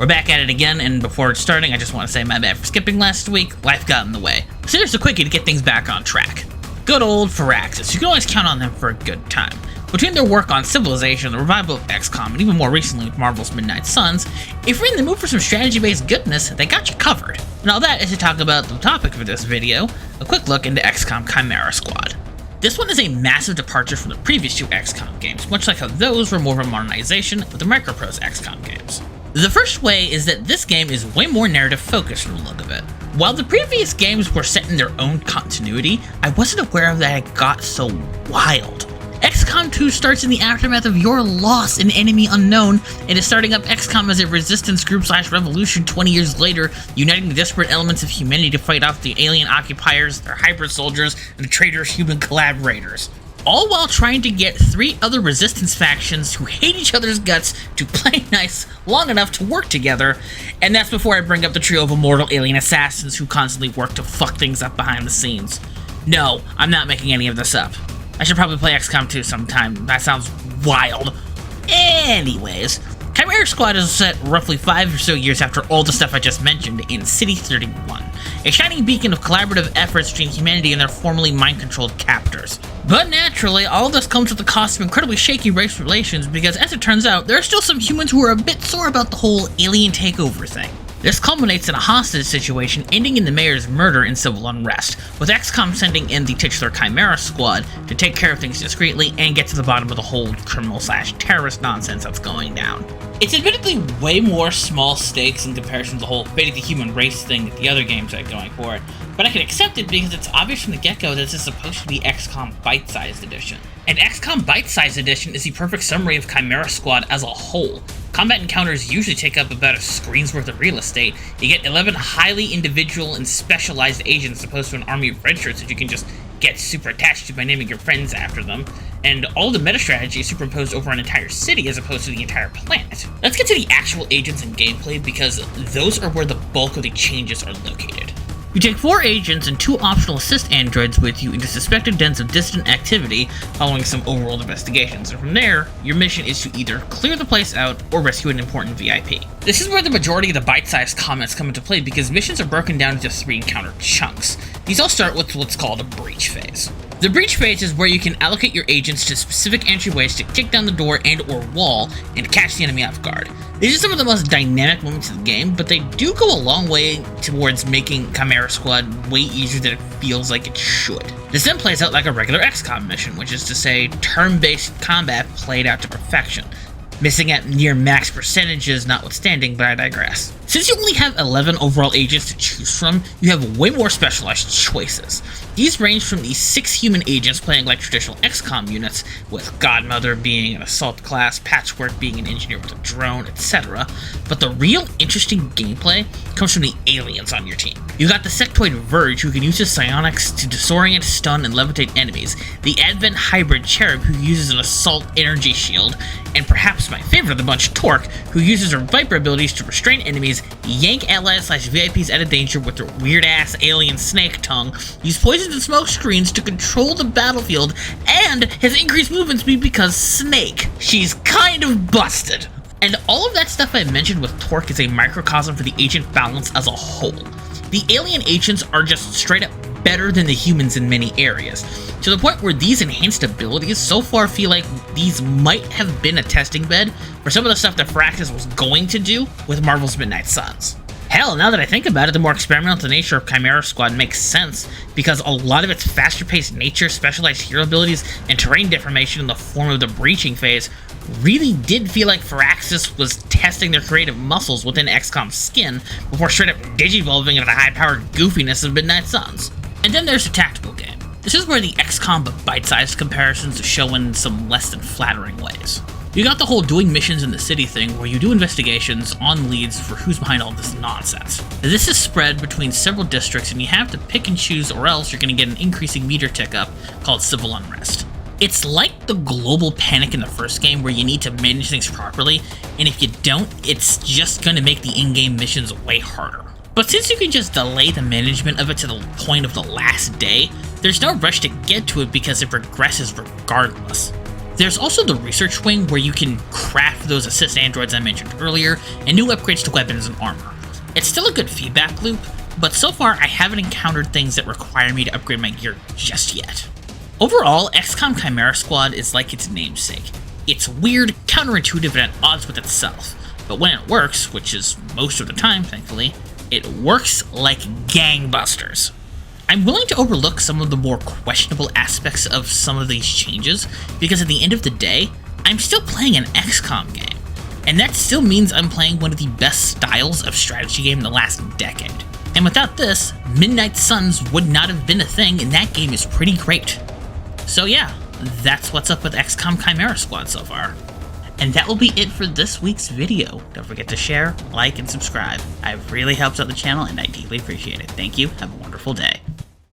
We're back at it again, and before starting, I just want to say my bad for skipping last week. Life got in the way. So here's a quickie to get things back on track. Good old Firaxis. You can always count on them for a good time. Between their work on Civilization, the revival of XCOM, and even more recently with Marvel's Midnight Suns, if you're in the mood for some strategy-based goodness, they got you covered. And all that is to talk about the topic for this video, a quick look into XCOM Chimera Squad. This one is a massive departure from the previous two XCOM games, much like how those were more of a modernization of the Microprose XCOM games. The first way is that this game is way more narrative focused from the look of it. While the previous games were set in their own continuity, I wasn't aware that it got so wild. XCOM 2 starts in the aftermath of your loss in Enemy Unknown, and is starting up XCOM as a resistance group / revolution 20 years later, uniting the disparate elements of humanity to fight off the alien occupiers, their hybrid soldiers, and the traitorous human collaborators. All while trying to get 3 other resistance factions who hate each other's guts to play nice long enough to work together, and that's before I bring up the trio of immortal alien assassins who constantly work to fuck things up behind the scenes. No, I'm not making any of this up. I should probably play XCOM 2 sometime. That sounds wild. Anyways, Chimera Squad is set roughly 5 or so years after all the stuff I just mentioned in City 31, a shining beacon of collaborative efforts between humanity and their formerly mind-controlled captors. But naturally, all of this comes with the cost of incredibly shaky race relations because, as it turns out, there are still some humans who are a bit sore about the whole alien takeover thing. This culminates in a hostage situation ending in the mayor's murder and civil unrest, with XCOM sending in the titular Chimera Squad to take care of things discreetly and get to the bottom of the whole criminal / terrorist nonsense that's going down. It's admittedly way more small stakes in comparison to the whole fate of the human race thing that the other games are going for, but I can accept it because it's obvious from the get-go that this is supposed to be XCOM Bite-Sized Edition. And XCOM Bite-Sized Edition is the perfect summary of Chimera Squad as a whole. Combat encounters usually take up about a screen's worth of real estate. You get 11 highly individual and specialized agents opposed to an army of red shirts that you can just get super attached to by naming your friends after them, and all the meta strategy is superimposed over an entire city as opposed to the entire planet. Let's get to the actual agents and gameplay because those are where the bulk of the changes are located. You take 4 agents and 2 optional assist androids with you into suspected dens of distant activity following some overworld investigations, and from there, your mission is to either clear the place out or rescue an important VIP. This is where the majority of the bite-sized comments come into play because missions are broken down into 3 encounter chunks. These all start with what's called a breach phase. The breach phase is where you can allocate your agents to specific entryways to kick down the door and or wall and catch the enemy off guard. These are some of the most dynamic moments of the game, but they do go a long way towards making Chimera Squad way easier than it feels like it should. This then plays out like a regular XCOM mission, which is to say, turn-based combat played out to perfection. Missing at near max percentages notwithstanding, but I digress. Since you only have 11 overall agents to choose from, you have way more specialized choices. These range from the 6 human agents playing like traditional XCOM units, with Godmother being an assault class, Patchwork being an engineer with a drone, etc. But the real interesting gameplay comes from the aliens on your team. You got the sectoid Verge, who can use his psionics to disorient, stun, and levitate enemies, the Advent hybrid Cherub, who uses an assault energy shield, and perhaps my favorite of the bunch, Torque, who uses her Viper abilities to restrain enemies, yank allies / VIPs out of danger with her weird-ass alien snake tongue, use poisons and smoke screens to control the battlefield, and has increased movement speed because Snake. She's kind of busted. And all of that stuff I mentioned with Torque is a microcosm for the agent balance as a whole. The alien agents are just straight up better than the humans in many areas, to the point where these enhanced abilities so far feel like these might have been a testing bed for some of the stuff that Firaxis was going to do with Marvel's Midnight Suns. Hell, now that I think about it, the more experimental nature of Chimera Squad makes sense, because a lot of its faster-paced nature, specialized hero abilities, and terrain deformation in the form of the breaching phase really did feel like Firaxis was testing their creative muscles within XCOM's skin before straight up digivolving into the high-powered goofiness of Midnight Suns. And then there's the tactical game. This is where the XCOM but bite-sized comparisons show in some less than flattering ways. You got the whole doing missions in the city thing where you do investigations on leads for who's behind all this nonsense. This is spread between several districts and you have to pick and choose or else you're going to get an increasing meter tick up called civil unrest. It's like the global panic in the first game where you need to manage things properly, and if you don't, it's just going to make the in-game missions way harder. But since you can just delay the management of it to the point of the last day, there's no rush to get to it because it progresses regardless. There's also the research wing where you can craft those assist androids I mentioned earlier and new upgrades to weapons and armor. It's still a good feedback loop, but so far I haven't encountered things that require me to upgrade my gear just yet. Overall, XCOM Chimera Squad is like its namesake. It's weird, counterintuitive, and at odds with itself, but when it works, which is most of the time thankfully, it works like gangbusters. I'm willing to overlook some of the more questionable aspects of some of these changes, because at the end of the day, I'm still playing an XCOM game, and that still means I'm playing one of the best styles of strategy game in the last decade. And without this, Midnight Suns would not have been a thing, and that game is pretty great. So yeah, that's what's up with XCOM Chimera Squad so far. And that will be it for this week's video. Don't forget to share, like, and subscribe. It really helps out the channel, and I deeply appreciate it. Thank you. Have a wonderful day.